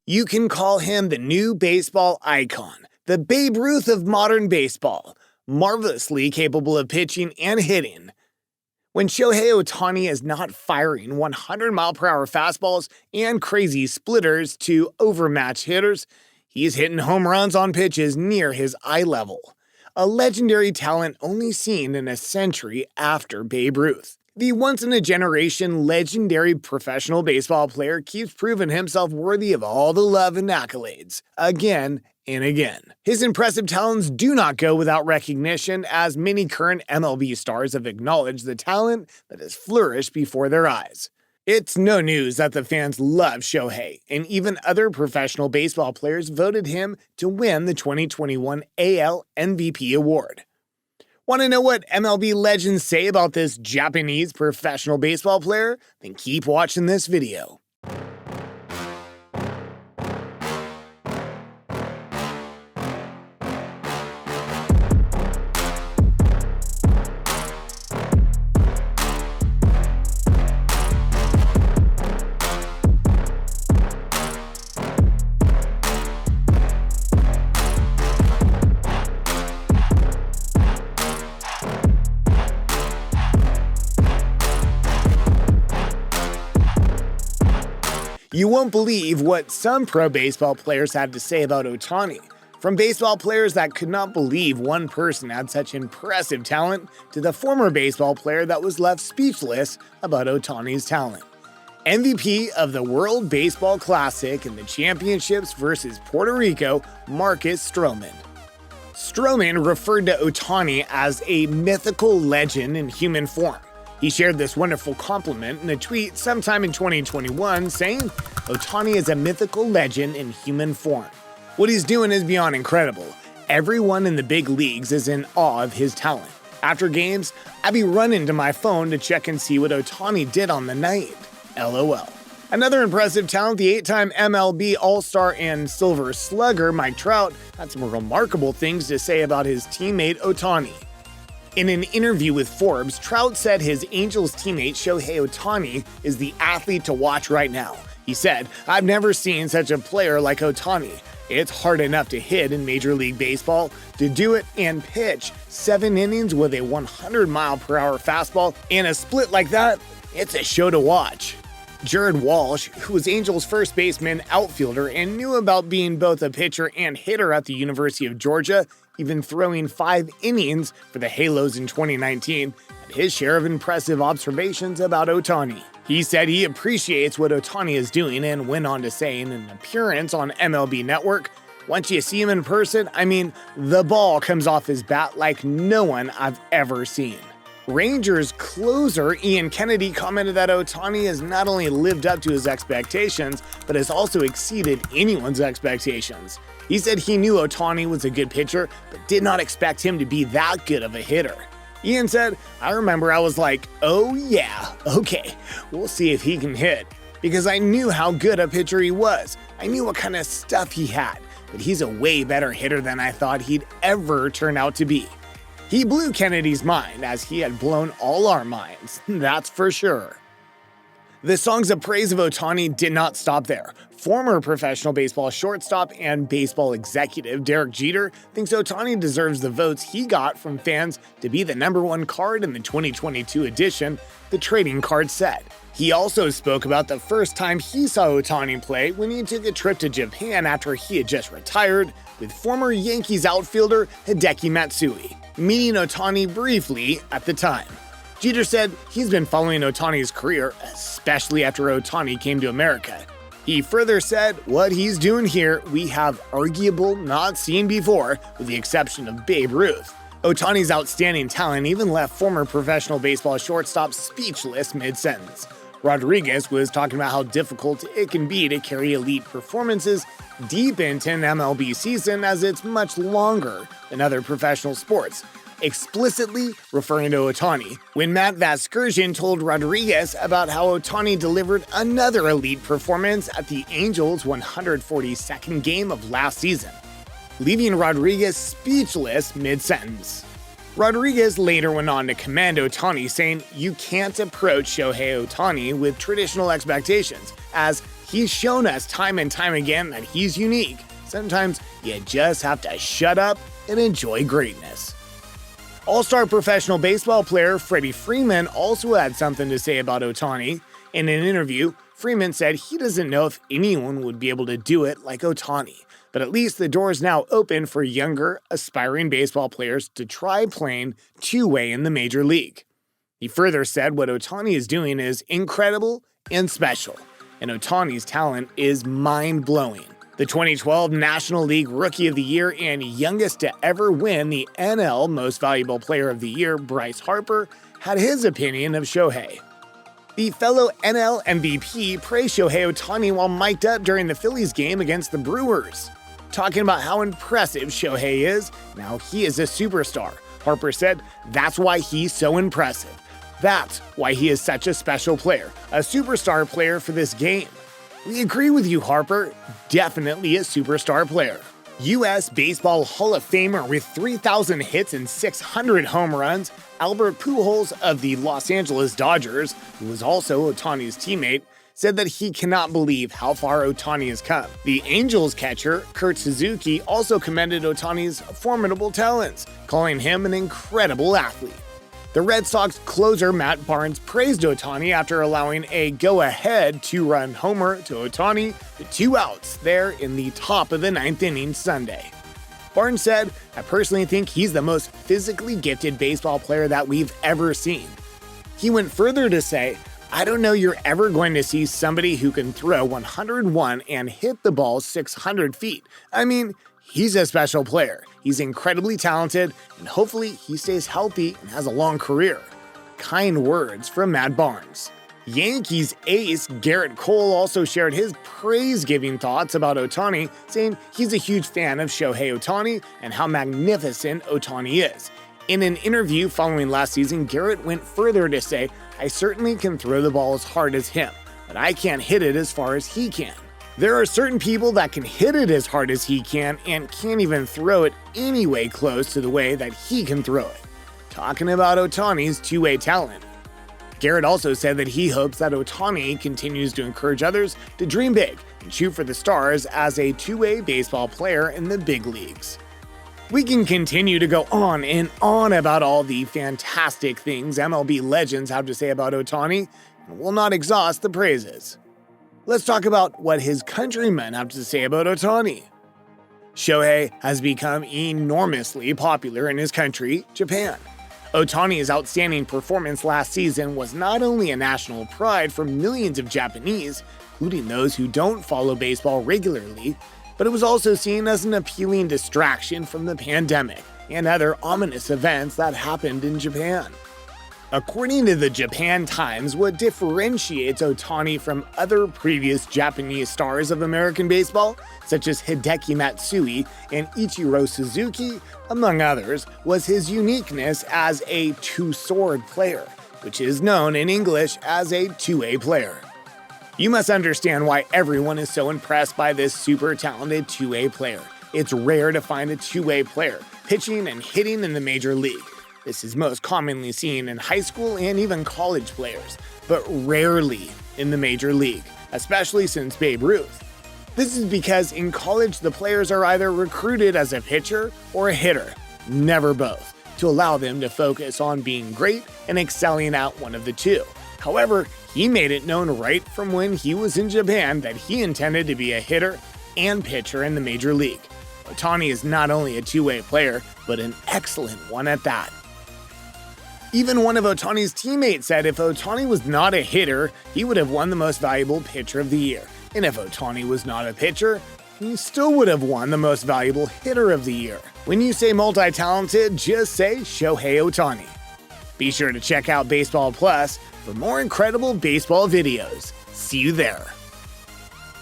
You can call him the new baseball icon, the Babe Ruth of modern baseball, marvelously capable of pitching and hitting. When Shohei Ohtani is not firing 100-mile-per-hour fastballs and crazy splitters to overmatched hitters, he's hitting home runs on pitches near his eye level. A legendary talent only seen in a century after Babe Ruth. The once-in-a-generation legendary professional baseball player keeps proving himself worthy of all the love and accolades, again and again. His impressive talents do not go without recognition, as many current MLB stars have acknowledged the talent that has flourished before their eyes. It's no news that the fans love Shohei, and even other professional baseball players voted him to win the 2021 AL MVP award. Want to know what MLB legends say about this Japanese professional baseball player? Then keep watching this video. You won't believe what some pro baseball players had to say about Ohtani. From baseball players that could not believe one person had such impressive talent, to the former baseball player that was left speechless about Ohtani's talent. MVP of the World Baseball Classic and the championships versus Puerto Rico, Marcus Stroman. Stroman referred to Ohtani as a mythical legend in human form. He shared this wonderful compliment in a tweet sometime in 2021, saying, "Ohtani is a mythical legend in human form. What he's doing is beyond incredible. Everyone in the big leagues is in awe of his talent. After games, I'd be running to my phone to check and see what Ohtani did on the night. LOL." Another impressive talent, the 8-time MLB All-Star and Silver Slugger Mike Trout, had some remarkable things to say about his teammate Ohtani. In an interview with Forbes, Trout said his Angels teammate Shohei Ohtani is the athlete to watch right now. He said, "I've never seen such a player like Ohtani. It's hard enough to hit in Major League Baseball. To do it and pitch 7 innings with a 100-mile-per-hour fastball and a split like that, it's a show to watch." Jared Walsh, who was Angels' first baseman, outfielder, and knew about being both a pitcher and hitter at the University of Georgia, even throwing 5 innings for the Halos in 2019, had his share of impressive observations about Ohtani. He said he appreciates what Ohtani is doing and went on to say in an appearance on MLB Network, "Once you see him in person, the ball comes off his bat like no one I've ever seen." Rangers closer Ian Kennedy commented that Ohtani has not only lived up to his expectations, but has also exceeded anyone's expectations. He said he knew Ohtani was a good pitcher, but did not expect him to be that good of a hitter. Ian said, "I remember I was like, oh yeah, okay, we'll see if he can hit. Because I knew how good a pitcher he was. I knew what kind of stuff he had, but he's a way better hitter than I thought he'd ever turn out to be." He blew Kennedy's mind, as he had blown all our minds, that's for sure. The songs of praise of Ohtani did not stop there. Former professional baseball shortstop and baseball executive Derek Jeter thinks Ohtani deserves the votes he got from fans to be the #1 card in the 2022 edition, the trading card set. He also spoke about the first time he saw Ohtani play when he took a trip to Japan after he had just retired with former Yankees outfielder Hideki Matsui, meeting Ohtani briefly at the time. Jeter said he's been following Ohtani's career, especially after Ohtani came to America. He further said, "What he's doing here, we have arguable not seen before, with the exception of Babe Ruth." Ohtani's outstanding talent even left former professional baseball shortstop speechless mid-sentence. Rodrigues was talking about how difficult it can be to carry elite performances deep into an MLB season, as it's much longer than other professional sports, explicitly referring to Ohtani, when Matt Vasgersian told Rodrigues about how Ohtani delivered another elite performance at the Angels' 142nd game of last season, leaving Rodrigues speechless mid-sentence. Rodrigues later went on to commend Ohtani, saying, "You can't approach Shohei Ohtani with traditional expectations, as He's shown us time and time again that he's unique. Sometimes you just have to shut up and enjoy greatness. All-star professional baseball player Freddie Freeman also had something to say about Ohtani. In an interview, Freeman said he doesn't know if anyone would be able to do it like Ohtani, but at least the door is now open for younger, aspiring baseball players to try playing two-way in the major league. He further said what Ohtani is doing is incredible and special, and Ohtani's talent is mind-blowing. The 2012 National League Rookie of the Year and youngest to ever win the NL Most Valuable Player of the Year, Bryce Harper, had his opinion of Shohei. The fellow NL MVP praised Shohei Ohtani while mic'd up during the Phillies game against the Brewers. Talking about how impressive Shohei is, now he is a superstar. Harper said that's why he's so impressive. That's why he is such a special player, a superstar player for this game. We agree with you, Harper. Definitely a superstar player. U.S. Baseball Hall of Famer with 3,000 hits and 600 home runs, Albert Pujols of the Los Angeles Dodgers, who was also Ohtani's teammate, said that he cannot believe how far Ohtani has come. The Angels catcher, Kurt Suzuki, also commended Ohtani's formidable talents, calling him an incredible athlete. The Red Sox closer Matt Barnes praised Ohtani after allowing a go-ahead two-run homer to Ohtani with 2 outs there in the top of the 9th inning Sunday. Barnes said, "I personally think he's the most physically gifted baseball player that we've ever seen." He went further to say, "I don't know you're ever going to see somebody who can throw 101 and hit the ball 600 feet. I mean, he's a special player. He's incredibly talented, and hopefully he stays healthy and has a long career." Kind words from Matt Barnes. Yankees ace Garrett Cole also shared his praise-giving thoughts about Ohtani, saying he's a huge fan of Shohei Ohtani and how magnificent Ohtani is. In an interview following last season, Garrett went further to say, "I certainly can throw the ball as hard as him, but I can't hit it as far as he can. There are certain people that can hit it as hard as he can and can't even throw it anyway close to the way that he can throw it." Talking about Ohtani's two-way talent. Garrett also said that he hopes that Ohtani continues to encourage others to dream big and shoot for the stars as a two-way baseball player in the big leagues. We can continue to go on and on about all the fantastic things MLB legends have to say about Ohtani, and we'll not exhaust the praises. Let's talk about what his countrymen have to say about Ohtani. Shohei has become enormously popular in his country, Japan. Ohtani's outstanding performance last season was not only a national pride for millions of Japanese, including those who don't follow baseball regularly, but it was also seen as an appealing distraction from the pandemic and other ominous events that happened in Japan. According to the Japan Times, what differentiates Ohtani from other previous Japanese stars of American baseball, such as Hideki Matsui and Ichiro Suzuki, among others, was his uniqueness as a two-sword player, which is known in English as a two-way player. You must understand why everyone is so impressed by this super talented two-way player. It's rare to find a two-way player pitching and hitting in the major league. This is most commonly seen in high school and even college players, but rarely in the major league, especially since Babe Ruth. This is because in college the players are either recruited as a pitcher or a hitter, never both, to allow them to focus on being great and excelling at one of the two. However, he made it known right from when he was in Japan that he intended to be a hitter and pitcher in the major league. Ohtani is not only a two-way player, but an excellent one at that. Even one of Ohtani's teammates said if Ohtani was not a hitter, he would have won the Most Valuable Pitcher of the Year. And if Ohtani was not a pitcher, he still would have won the Most Valuable Hitter of the Year. When you say multi-talented, just say Shohei Ohtani. Be sure to check out Baseball Plus for more incredible baseball videos. See you there.